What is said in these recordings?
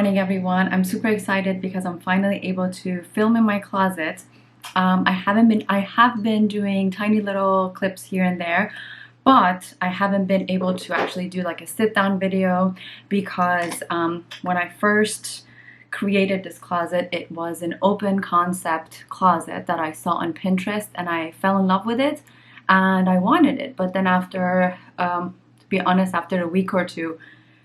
morning, everyone. I'm super excited because I'm finally able to film in my closet. I have been doing tiny little clips here and there, but I haven't been able to actually do like a sit-down video because when I first created this closet, it was an open concept closet that I saw on Pinterest, and I fell in love with it and I wanted it. But then after, to be honest, after a week or two,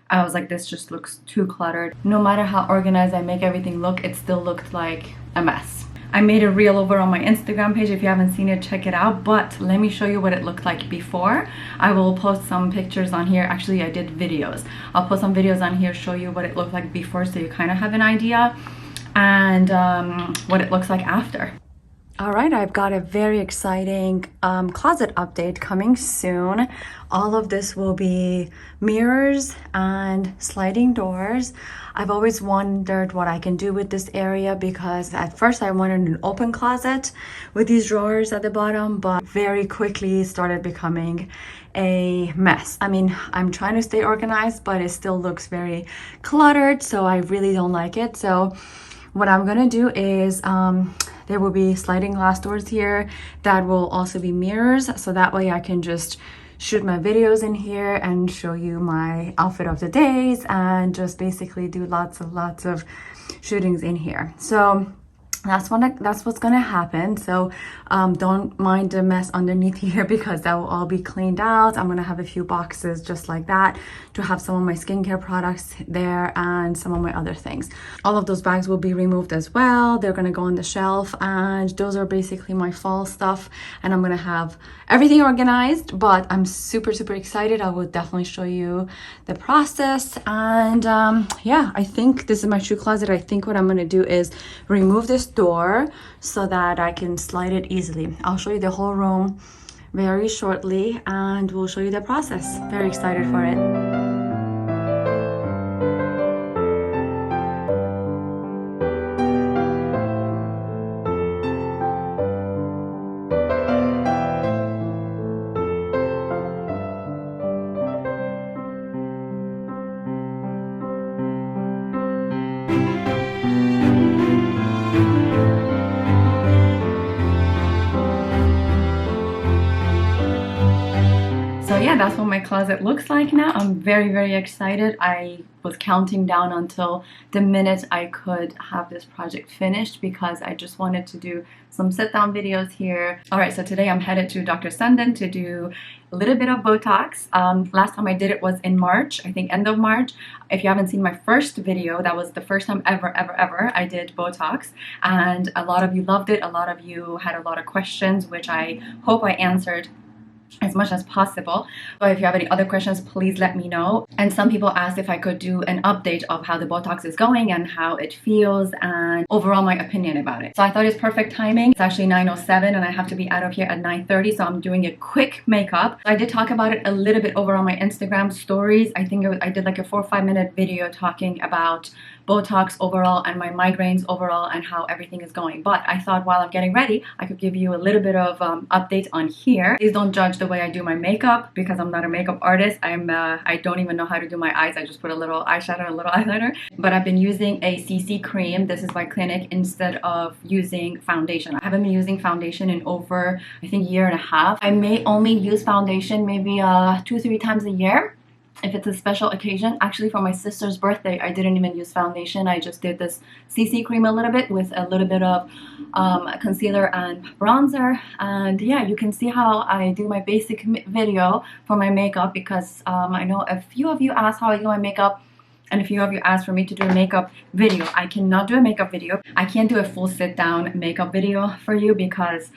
I was like, this just looks too cluttered. No matter how organized I make everything look, it still looked like a mess. I made a reel over on my Instagram page. If you haven't seen it, check it out. But let me show you what it looked like before. I will post some pictures on here. Actually, I did videos. I'll post some videos on here, show you what it looked like before so you kind of have an idea, and what it looks like after. All right, I've got a very exciting closet update coming soon. All of this will be mirrors and sliding doors. I've always wondered what I can do with this area because at first I wanted an open closet with these drawers at the bottom, but very quickly started becoming a mess. I mean, I'm trying to stay organized, but it still looks very cluttered, so I really don't like it. So what I'm gonna do is there will be sliding glass doors here that will also be mirrors, so that way I can just shoot my videos in here and show you my outfit of the days and just basically do lots of shootings in here. So that's what's gonna happen. So don't mind the mess underneath here because that will all be cleaned out. I'm gonna have a few boxes just like that to have some of my skincare products there and some of my other things. All of those bags will be removed as well. They're gonna go on the shelf, and those are basically my fall stuff, and I'm gonna have everything organized. But I'm super excited. I will definitely show you the process. And yeah, I think this is my shoe closet. I think what I'm gonna do is remove this door so that I can slide it easily. I'll show you the whole room very shortly and we'll show you the process. Very excited for it. So yeah, that's what my closet looks like now. I'm very excited. I was counting down until the minute I could have this project finished because I just wanted to do some sit-down videos here. All right, so today I'm headed to Dr. Sundin to do a little bit of Botox. Last time I did it was in March, I think end of March. If you haven't seen my first video, that was the first time ever I did Botox, and a lot of you loved it. A lot of you had a lot of questions, which I hope I answered as much as possible. But if you have any other questions, please let me know. And some people asked if I could do an update of how the Botox is going and how it feels and overall my opinion about it. So I thought it's perfect timing. It's actually 9:07 and I have to be out of here at 9:30, so I'm doing a quick makeup. I did talk about it a little bit over on my Instagram stories. I think I did like a 4 or 5 minute video talking about Botox overall and my migraines overall and how everything is going. But I thought while I'm getting ready, I could give you a little bit of update on here. Please don't judge the way I do my makeup because I'm not a makeup artist. I don't even know how to do my eyes. I just put a little eyeshadow and a little eyeliner. But I've been using a CC cream. This is by Clinique instead of using foundation. I haven't been using foundation in over, I think, 1.5 years. I may only use foundation maybe 2 or 3 times a year if it's a special occasion. Actually, for my sister's birthday, I didn't even use foundation. I just did this CC cream a little bit with a little bit of concealer and bronzer. And yeah, you can see how I do my basic video for my makeup because I know a few of you asked how I do my makeup, and a few of you asked for me to do a makeup video. I cannot do a makeup video. I can't do a full sit-down makeup video for you because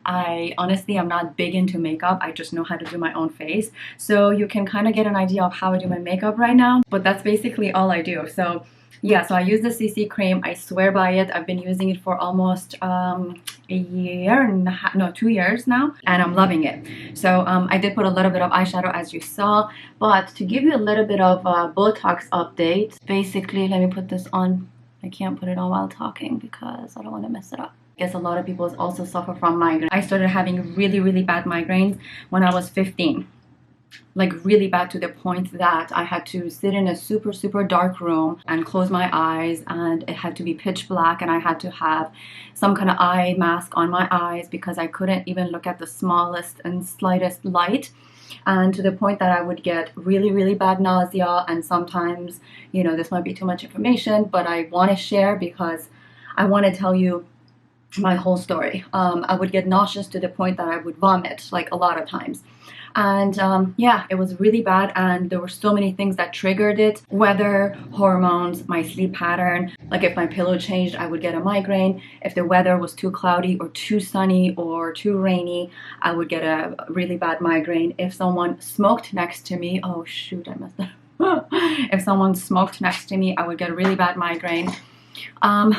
I honestly am not big into makeup. I just know how to do my own face. So you can kind of get an idea of how I do my makeup right now. But that's basically all I do. So yeah, so I use the CC cream. I swear by it. I've been using it for almost a year and a half, no, 2 years now, and I'm loving it. So I did put a little bit of eyeshadow as you saw, but to give you a little bit of Botox update, basically, let me put this on. I can't put it on while talking because I don't want to mess it up. I guess a lot of people also suffer from migraine. I started having really bad migraines when I was 15. like really bad, to the point that I had to sit in a super dark room and close my eyes, and it had to be pitch black, and I had to have some kind of eye mask on my eyes because I couldn't even look at the smallest and slightest light. And to the point that I would get really bad nausea. And sometimes, you know, this might be too much information, but I want to share because I want to tell you my whole story. I would get nauseous to the point that I would vomit, like a lot of times. And yeah, it was really bad, and there were so many things that triggered it: weather, hormones, my sleep pattern. Like if my pillow changed, I would get a migraine. If the weather was too cloudy or too sunny or too rainy, I would get a really bad migraine. If someone smoked next to me, oh shoot, I messed up. If someone smoked next to me, I would get a really bad migraine.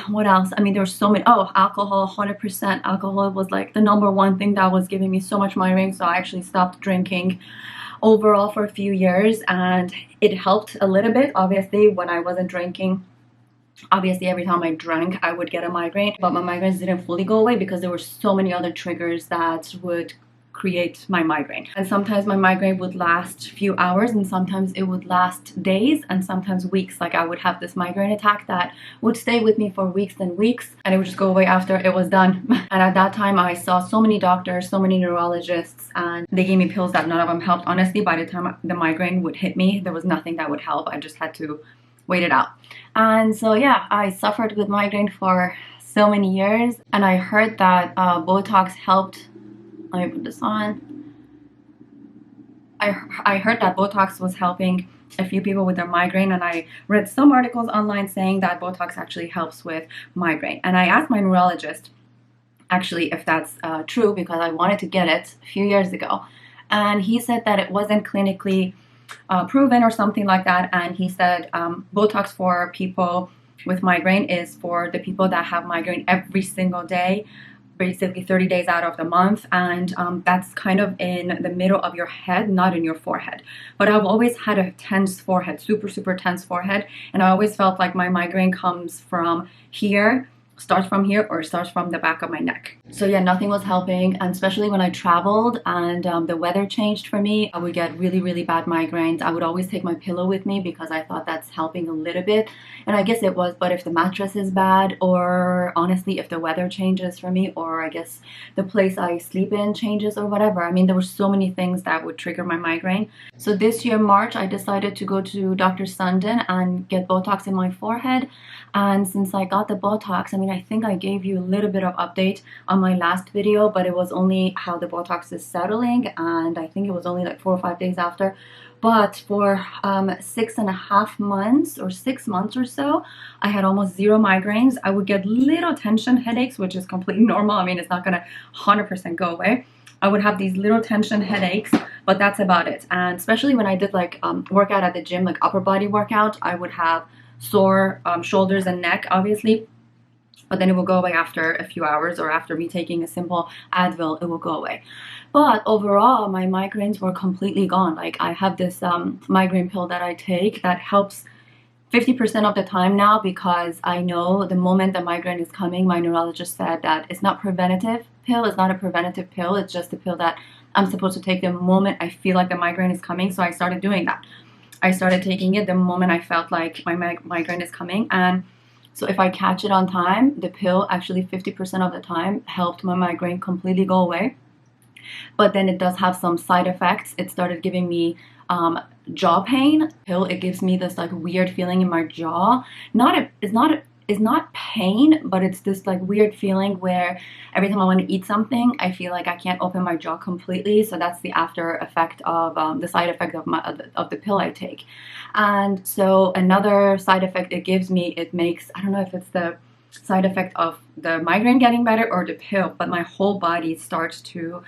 What else? I mean, there were so many. Oh, alcohol. 100% alcohol was like the #1 thing that was giving me so much migraine, so I actually stopped drinking overall for a few years, and it helped a little bit, obviously, when I wasn't drinking. Obviously, every time I drank, I would get a migraine, but my migraines didn't fully go away because there were so many other triggers that would create my migraine. And sometimes my migraine would last a few hours, and sometimes it would last days, and sometimes weeks. Like I would have this migraine attack that would stay with me for weeks and weeks, and it would just go away after it was done. And at that time I saw so many doctors, so many neurologists, and they gave me pills that none of them helped. Honestly, by the time the migraine would hit me, there was nothing that would help. I just had to wait it out. And so yeah, I suffered with migraine for so many years, and I heard that Botox helped. Let me put this on. I heard that Botox was helping a few people with their migraine, and I read some articles online saying that Botox actually helps with migraine. And I asked my neurologist actually if that's true, because I wanted to get it a few years ago, and he said that it wasn't clinically proven or something like that. And he said Botox for people with migraine is for the people that have migraine every single day, basically 30 days out of the month, and that's kind of in the middle of your head, not in your forehead. But I've always had a tense forehead, super tense forehead, and I always felt like my migraine comes from here, starts from here, or starts from the back of my neck. So yeah, nothing was helping, and especially when I traveled and the weather changed for me, I would get really bad migraines. I would always take my pillow with me because I thought that's helping a little bit, and I guess it was. But if the mattress is bad, or honestly if the weather changes for me, or I guess the place I sleep in changes or whatever, I mean, there were so many things that would trigger my migraine. So this year, March, I decided to go to Dr. Sundin and get Botox in my forehead. And since I got the Botox, I mean, I think I gave you a little bit of update on my last video, but it was only how the Botox is settling, and I think it was only like 4 or 5 days after. But for 6.5 months or 6 months or so, I had almost zero migraines. I would get little tension headaches, which is completely normal. I mean, it's not gonna 100% go away. I would have these little tension headaches, but that's about it. And especially when I did like workout at the gym, like upper body workout, I would have sore shoulders and neck, obviously, but then it will go away after a few hours, or after me taking a simple Advil, it will go away. But overall, my migraines were completely gone. Like I have this migraine pill that I take that helps 50% of the time now, because I know the moment the migraine is coming, my neurologist said that it's not preventative pill, it's not a preventative pill, it's just a pill that I'm supposed to take the moment I feel like the migraine is coming. So I started doing that. I started taking it the moment I felt like my migraine is coming. And so if I catch it on time, the pill actually 50% of the time helped my migraine completely go away. But then it does have some side effects. It started giving me jaw pain. Pill, it gives me this like weird feeling in my jaw. It's not pain, but it's this like weird feeling where every time I want to eat something, I feel like I can't open my jaw completely. So that's the after effect of the side effect of the pill I take. And so another side effect it gives me, it makes, I don't know if it's the side effect of the migraine getting better or the pill, but my whole body starts to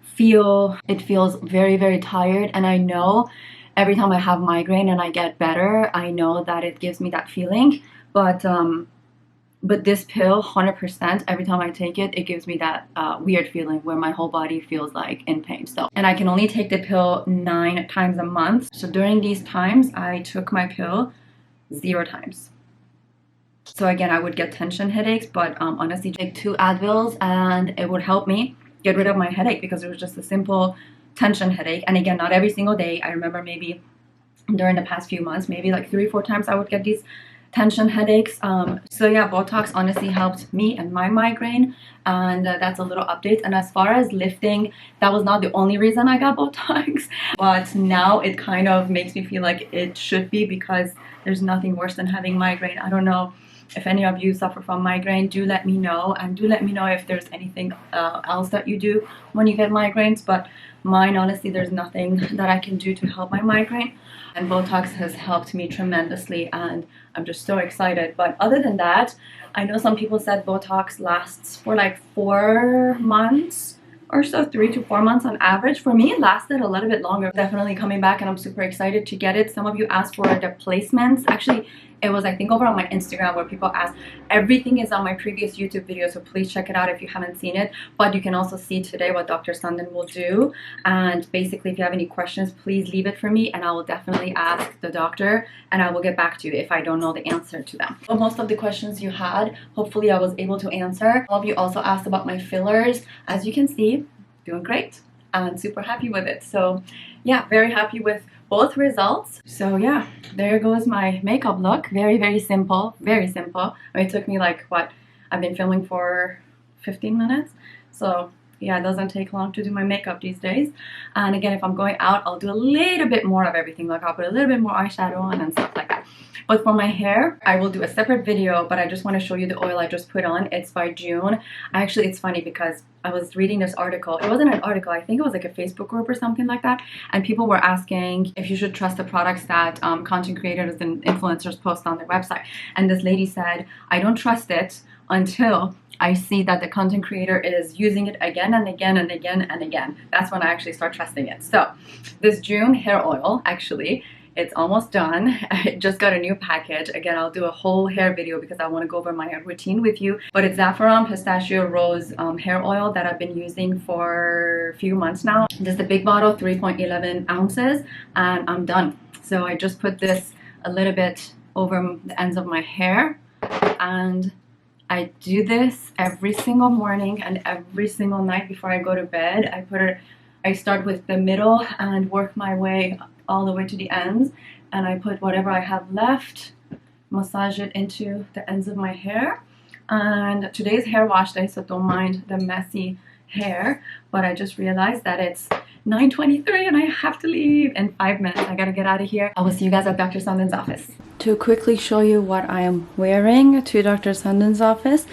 feel, it feels very tired. And I know every time I have migraine and I get better, I know that it gives me that feeling. But this pill, 100%, every time I take it, it gives me that weird feeling where my whole body feels like in pain. So, and I can only take the pill 9 times a month. So during these times, I took my pill 0 times. So again, I would get tension headaches, but honestly, take 2 Advils and it would help me get rid of my headache, because it was just a simple tension headache. And again, not every single day. I remember maybe during the past few months, maybe like 3 or 4 times I would get these tension headaches. So yeah, Botox honestly helped me and my migraine, and that's a little update. And as far as lifting, that was not the only reason I got Botox, but now it kind of makes me feel like it should be, because there's nothing worse than having migraine. I don't know if any of you suffer from migraine. Do let me know, and do let me know if there's anything else that you do when you get migraines. But mine, honestly, there's nothing that I can do to help my migraine, and Botox has helped me tremendously, and I'm just so excited. But other than that, I know some people said Botox lasts for like 4 months or so, 3 to 4 months on average. For me, it lasted a little bit longer. Definitely coming back, and I'm super excited to get it. Some of you asked for the placements. Actually, it was, I think, over on my Instagram where people asked. Everything is on my previous YouTube video, so please check it out if you haven't seen it. But you can also see today what Dr. Sundin will do. And basically, if you have any questions, please leave it for me, and I will definitely ask the doctor, and I will get back to you if I don't know the answer to them. But most of the questions you had, hopefully I was able to answer. All of you also asked about my fillers. As you can see, doing great and super happy with it. So yeah, very happy with both results. So yeah, there goes my makeup look. Very, very simple, very simple. I mean, it took me like, what, I've been filming for 15 minutes. So yeah, it doesn't take long to do my makeup these days. And again, if I'm going out, I'll do a little bit more of everything. Like I'll put a little bit more eyeshadow on and stuff like that. But for my hair, I will do a separate video, but I just want to show you the oil I just put on. It's by June. Actually, it's funny because I was reading this article. It wasn't an article. I think it was like a Facebook group or something like that. And people were asking if you should trust the products that content creators and influencers post on their website. And this lady said, I don't trust it until I see that the content creator is using it again and again and again and again. That's when I actually start trusting it. So this June hair oil, actually, it's almost done. I just got a new package. Again, I'll do a whole hair video because I want to go over my routine with you. But it's saffron pistachio rose hair oil that I've been using for a few months now. This is the big bottle, 3.11 ounces, and I'm done. So I just put this a little bit over the ends of my hair, and I do this every single morning and every single night before I go to bed. I start with the middle and work my way all the way to the ends, and I put whatever I have left, massage it into the ends of my hair. And today's hair wash day, so don't mind the messy hair, but I just realized that it's 9:23 and I have to leave in 5 minutes. I gotta get out of here. I will see you guys at Dr. Sundin's office. To quickly show you what I am wearing to Dr. Sundin's office,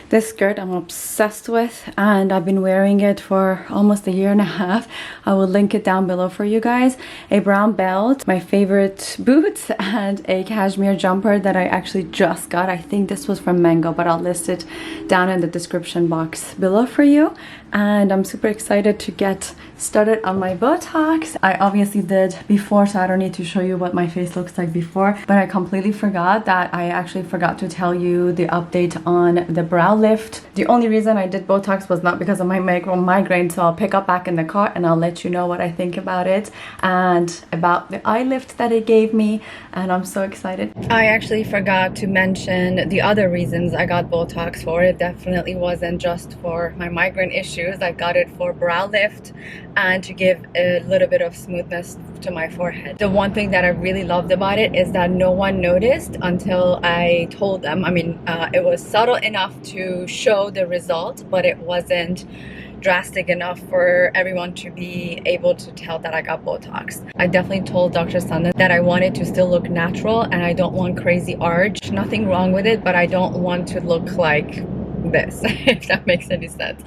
this skirt I'm obsessed with, and I've been wearing it for almost a year and a half. I will link it down below for you guys. A brown belt, my favorite boots, and a cashmere jumper that I actually just got. I think this was from Mango, but I'll list it down in the description box below for you. And I'm super excited to get started on my Botox. I obviously did before, so I don't need to show you what my face looks like before, but I completely forgot that I actually forgot to tell you the update on the brow lift. The only reason I did Botox was not because of my migraine, so I'll pick up back in the car and I'll let you know what I think about it and about the eye lift that it gave me, and I'm so excited. I actually forgot to mention the other reasons I got Botox for. It definitely wasn't just for my migraine issues. I got it for brow lift and to give a little bit of smoothness to my forehead. The one thing that I really loved about it is that no one noticed until I told them. I mean, it was subtle enough to show the result, but it wasn't drastic enough for everyone to be able to tell that I got Botox. I definitely told Dr. Sundin that I wanted to still look natural and I don't want crazy arch. Nothing wrong with it, but I don't want to look like this, if that makes any sense.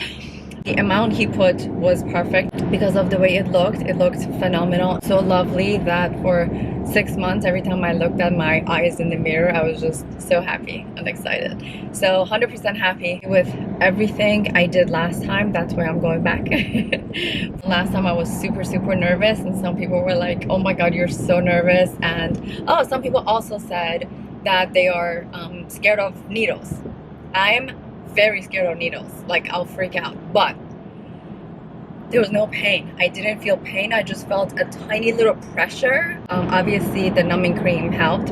The amount he put was perfect because of the way it looked. It looked phenomenal. So lovely that for 6 months, every time I looked at my eyes in the mirror, I was just so happy and excited. So 100% happy with everything I did last time. That's where I'm going back. Last time I was super nervous, and some people were like, oh my god, you're so nervous. And oh, some people also said that they are scared of needles. I'm very scared of needles, like I'll freak out, but there was no pain. I didn't feel pain. I just felt a tiny little pressure. Obviously the numbing cream helped,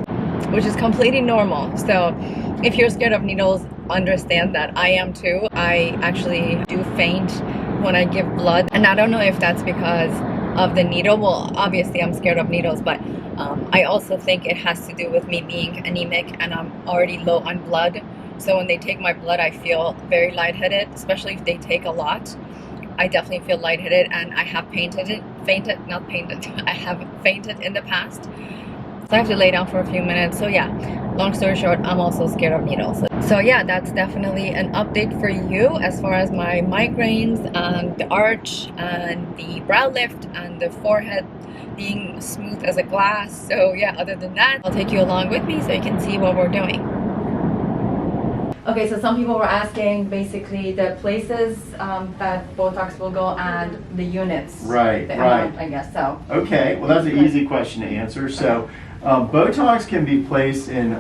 which is completely normal. So if you're scared of needles, understand that. I am too. I actually do faint when I give blood, and I don't know if that's because of the needle. Well, obviously I'm scared of needles, but I also think it has to do with me being anemic and I'm already low on blood. So when they take my blood, I feel very lightheaded, especially if they take a lot. I definitely feel lightheaded, and I have I have fainted in the past. So I have to lay down for a few minutes. So yeah, long story short, I'm also scared of needles. So yeah, that's definitely an update for you as far as my migraines and the arch and the brow lift and the forehead being smooth as a glass. So yeah, other than that, I'll take you along with me so you can see what we're doing. Okay, so some people were asking basically the places that Botox will go and the units. Right, the right. amount, I guess so. Okay, well that's an easy question to answer. So Botox can be placed in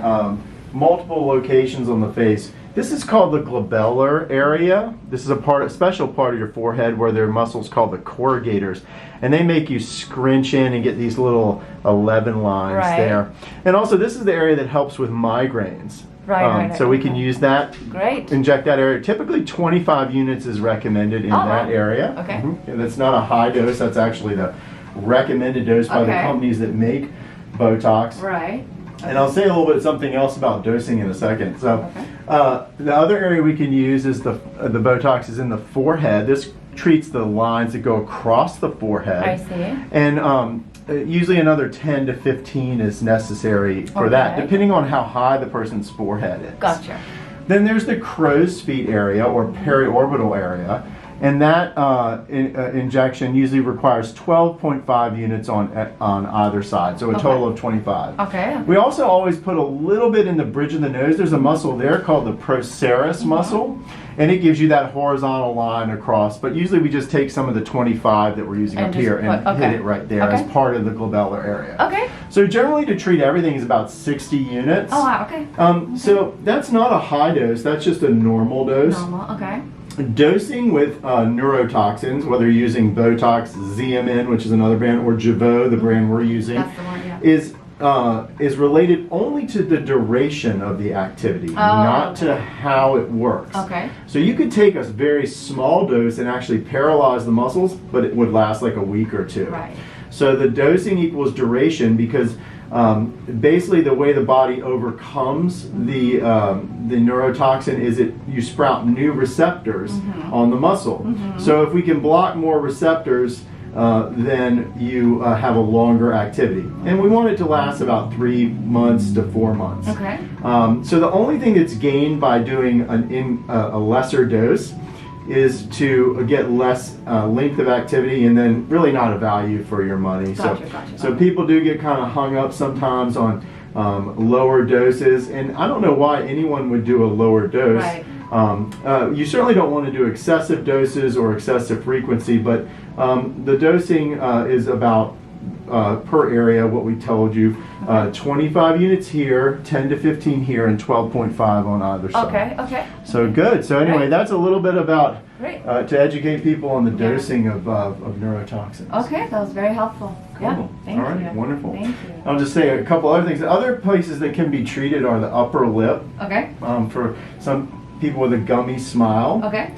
multiple locations on the face. This is called the glabellar area. This is a special part of your forehead where there are muscles called the corrugators. And they make you scrunch in and get these little 11 lines there. And also this is the area that helps with migraines. So we can use that. Great. Inject that area. Typically 25 units is recommended in that area. Okay. And that's not a high dose. That's actually the recommended dose by the companies that make Botox. Right. And I'll say a little bit something else about dosing in a second. So the other area we can use is the Botox is in the forehead. This treats the lines that go across the forehead. I see. And usually another 10 to 15 is necessary for that, depending on how high the person's forehead is. Gotcha. Then there's the crow's feet area or periorbital area. And that injection usually requires 12.5 units on either side, so a total of 25. Okay. We also always put a little bit in the bridge of the nose. There's a muscle there called the procerus muscle, and it gives you that horizontal line across. But usually we just take some of the 25 that we're using up here and hit it right there as part of the glabellar area. Okay. So generally to treat everything is about 60 units. Oh wow, okay. So that's not a high dose, that's just a normal dose. Normal, okay. Dosing with neurotoxins, whether you're using Botox, ZMN, which is another brand, or Jeuveau, the brand we're using, is related only to the duration of the activity, not to how it works. Okay. So you could take a very small dose and actually paralyze the muscles, but it would last like a week or two. Right. So the dosing equals duration because basically the way the body overcomes the neurotoxin is you sprout new receptors on the muscle. So if we can block more receptors, then you have a longer activity. And we want it to last about 3 months to 4 months. Okay. So the only thing that's gained by doing a lesser dose is to get less length of activity and then really not a value for your money. So people do get kind of hung up sometimes on lower doses, and I don't know why anyone would do a lower dose. Right. You certainly don't want to do excessive doses or excessive frequency, but the dosing is about per area, what we told you, 25 units here, 10 to 15 here, and 12.5 on either side. Okay, okay. So good. So anyway, that's a little bit about to educate people on the dosing of neurotoxins. Okay, that was very helpful. Cool. Yeah, thank you. All right, wonderful. Thank you. I'll just say a couple other things. Other places that can be treated are the upper lip. Okay. For some people with a gummy smile. Okay.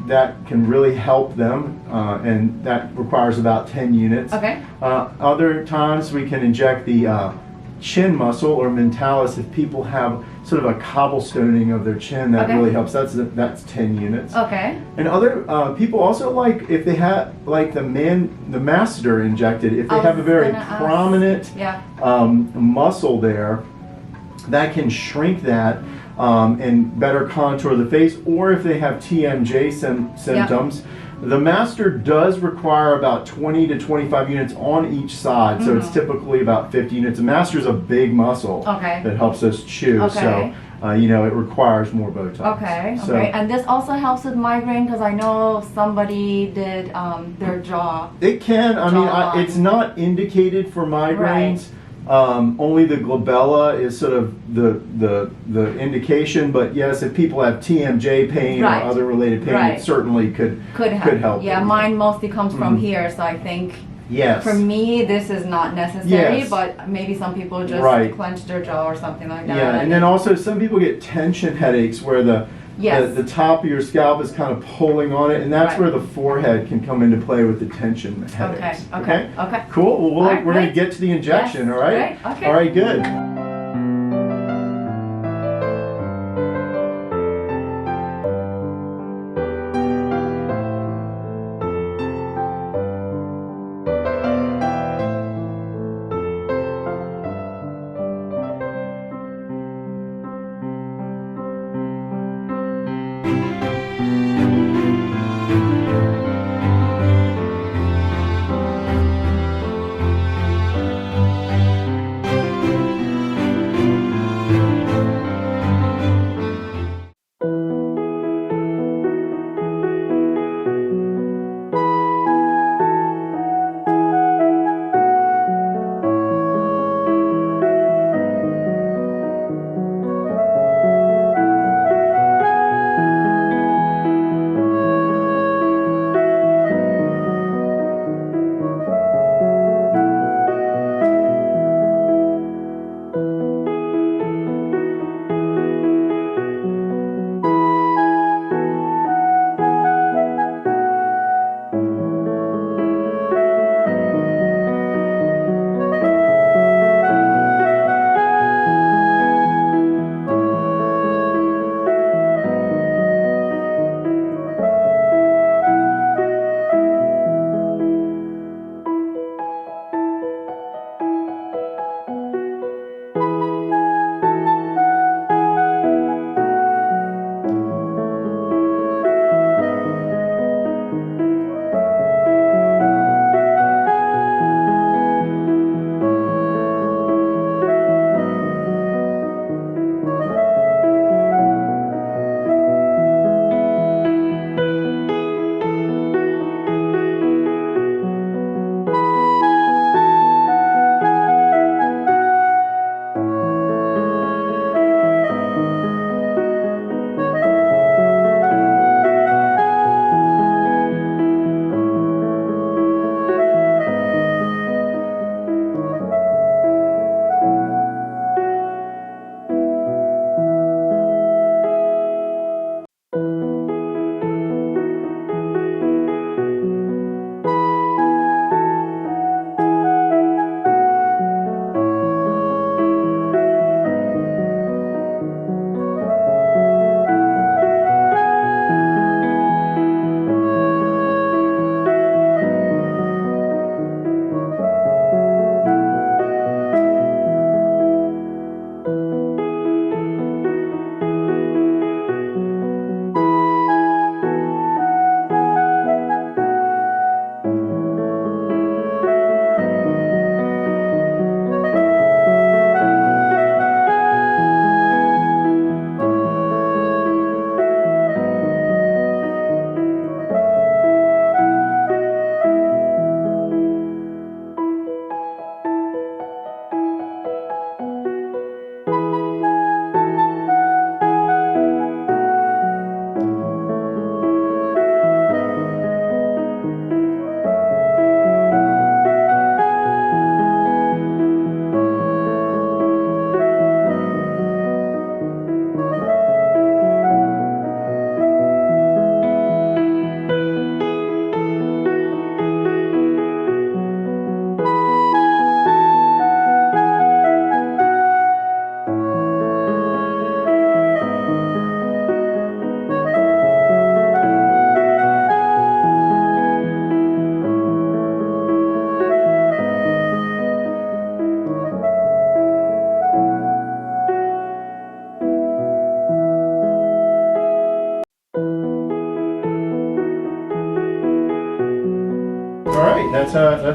That can really help them, and that requires about 10 units. Okay. Other times we can inject the chin muscle or mentalis if people have sort of a cobblestoning of their chin. That really helps. That's 10 units. Okay. And other people also like if they have like the masseter injected. If they have a very prominent muscle there, that can shrink that. And better contour the face, or if they have TMJ symptoms, the master does require about 20 to 25 units on each side, so it's typically about 50 units. The master is a big muscle that helps us chew, so it requires more Botox. Okay, okay. And this also helps with migraine because I know somebody did their jaw. It can. I mean, it's not indicated for migraines. Only the glabella is sort of the indication, but yes, if people have TMJ pain or other related pain, it certainly could help. Yeah, mine mostly comes from here, so I think for me this is not necessary, but maybe some people just clench their jaw or something like that. Yeah, and then also some people get tension headaches where the Yes. The top of your scalp is kind of pulling on it, and that's Right. where the forehead can come into play with the tension headaches. Okay. Cool. Well, All right, we're going to great. get to the injection, Yes, all right? great, okay. All right, good.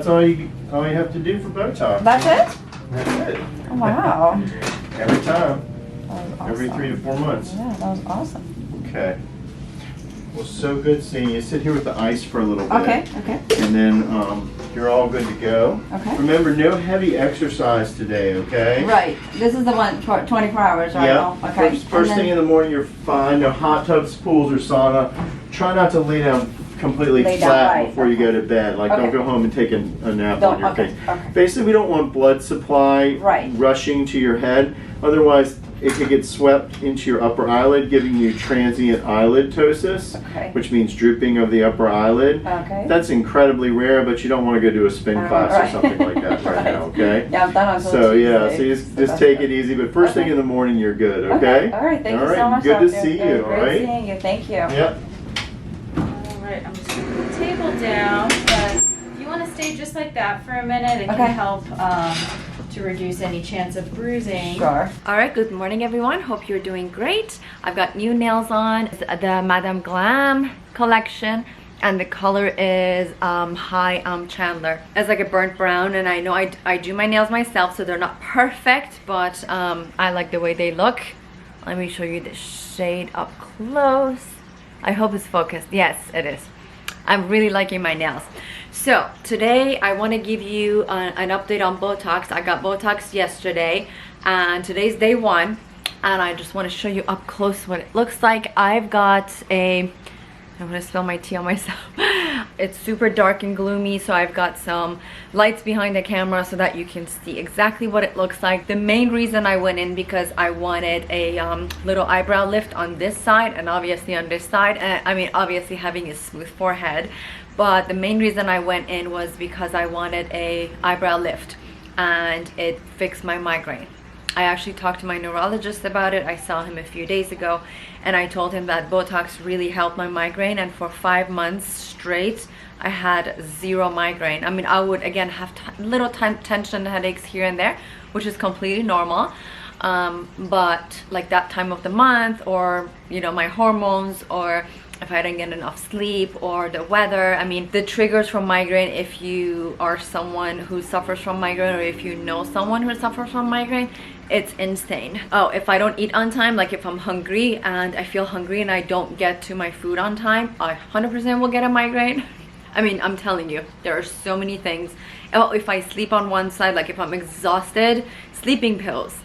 That's all you have to do for Botox. That's it? That's it. Oh, wow. Every time. That was awesome. Every 3 to 4 months. Yeah, that was awesome. Okay. Well, so good seeing you. Sit here with the ice for a little bit. Okay, okay. And then you're all good to go. Okay. Remember, no heavy exercise today, okay? Right. This is the one for 24 hours, right? Yeah. Oh, okay. First thing in the morning, you're fine. No hot tubs, pools, or sauna. Try not to lay down completely Lay down, flat right, before you go to bed. Like, Okay. don't go home and take a nap Don't- on your okay, face. okay. Basically, we don't want blood supply Right. rushing to your head. Otherwise, it could get swept into your upper eyelid, giving you transient eyelid ptosis, which means drooping of the upper eyelid. That's incredibly rare, but you don't want to go do a spin class or something like that right now, okay? Yeah, I'm done on so yeah, so you just take it easy, but first thing in the morning you're good, okay? All right, thank you so much. Good to Doctor. see you, all right? Great seeing you, thank you. Yep. Alright, I'm just going to put the table down, but if you want to stay just like that for a minute, it can help to reduce any chance of bruising. Sure. Alright, good morning everyone. Hope you're doing great. I've got new nails on, the Madame Glam collection, and the color is High Chandler. It's like a burnt brown, and I know I do my nails myself, so they're not perfect, but I like the way they look. Let me show you the shade up close. I hope it's focused. Yes, it is. I'm really liking my nails. So today I want to give you an update on Botox. I got Botox yesterday and today's day 1, and I just want to show you up close what it looks like. I've got I'm gonna spill my tea on myself. It's super dark and gloomy, so I've got some lights behind the camera so that you can see exactly what it looks like. The main reason I went in because I wanted a little eyebrow lift on this side and obviously on this side. I mean, obviously having a smooth forehead, but the main reason I went in was because I wanted a eyebrow lift and it fixed my migraine. I actually talked to my neurologist about it. I saw him a few days ago and I told him that Botox really helped my migraine, and for 5 months straight I had 0 migraine. I mean, I would again have little tension headaches here and there, which is completely normal, but like that time of the month, or you know, my hormones, or if I didn't get enough sleep, or the weather. I mean, the triggers from migraine, if you are someone who suffers from migraine, or if you know someone who suffers from migraine, it's insane. Oh, if I don't eat on time, like if I'm hungry and I feel hungry and I don't get to my food on time, I 100% will get a migraine. I mean, I'm telling you, there are so many things. Oh, if I sleep on one side, like if I'm exhausted, sleeping pills.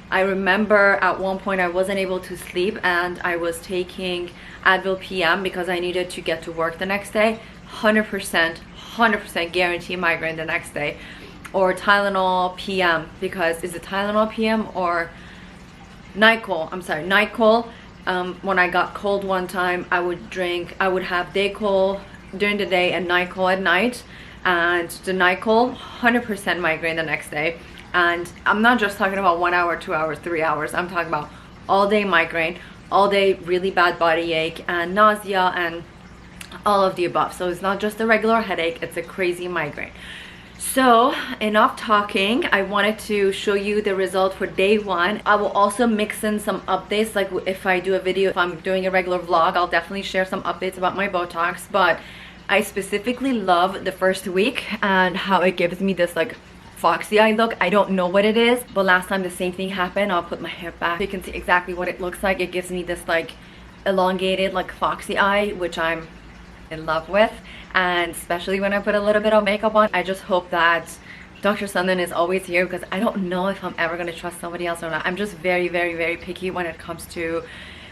I remember at one point I wasn't able to sleep and I was taking Advil PM because I needed to get to work the next day. 100% guarantee migraine the next day. Or Tylenol PM, because is it Tylenol PM or NyQuil? I'm sorry, NyQuil. When I got cold one time, I would have Dayquil during the day and NyQuil at night, and the NyQuil 100% migraine the next day. And I'm not just talking about 1 hour, 2 hours, 3 hours. I'm talking about all day migraine, all day really bad body ache and nausea and all of the above. So it's not just a regular headache, it's a crazy migraine. So enough talking. I wanted to show you the result for day 1. I will also mix in some updates, like if I do a video, if I'm doing a regular vlog, I'll definitely share some updates about my Botox. But I specifically love the first week and how it gives me this like foxy eye look. I don't know what it is, but last time the same thing happened. I'll put my hair back so you can see exactly what it looks like. It gives me this like elongated like foxy eye, which I'm in love with, and especially when I put a little bit of makeup on. I just hope that Dr. Sundin is always here, because I don't know if I'm ever going to trust somebody else or not. I'm just very picky when it comes to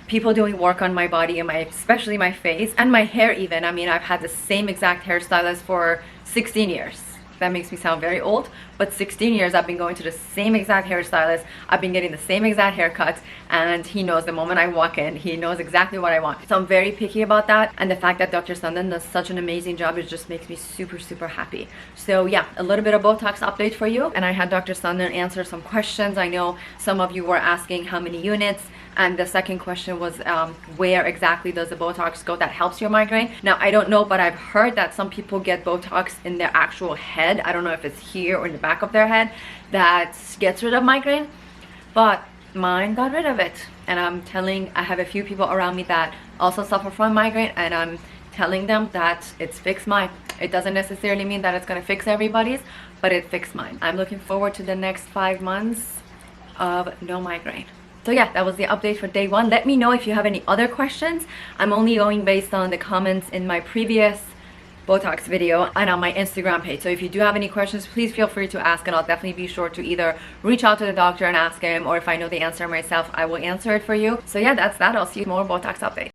people doing work on my body and especially my face and my hair even. I mean, I've had the same exact hairstylist for 16 years. That makes me sound very old, but 16 years I've been going to the same exact hairstylist. I've been getting the same exact haircuts, and he knows the moment I walk in, he knows exactly what I want. So I'm very picky about that, and the fact that Dr. Sundin does such an amazing job, it just makes me super happy. So yeah, a little bit of Botox update for you, and I had Dr. Sundin answer some questions. I know some of you were asking how many units, and the second question was where exactly does the Botox go that helps your migraine. Now I don't know, but I've heard that some people get Botox in their actual head. I don't know if it's here or in the back of their head that gets rid of migraine, but mine got rid of it. And I have a few people around me that also suffer from migraine, and I'm telling them that it's fixed mine. It doesn't necessarily mean that it's going to fix everybody's, but it fixed mine. I'm looking forward to the next 5 months of no migraine. So yeah, that was the update for day 1. Let me know if you have any other questions. I'm only going based on the comments in my previous Botox video and on my Instagram page. So if you do have any questions, please feel free to ask, and I'll definitely be sure to either reach out to the doctor and ask him, or if I know the answer myself, I will answer it for you. So yeah, that's that. I'll see you more Botox updates.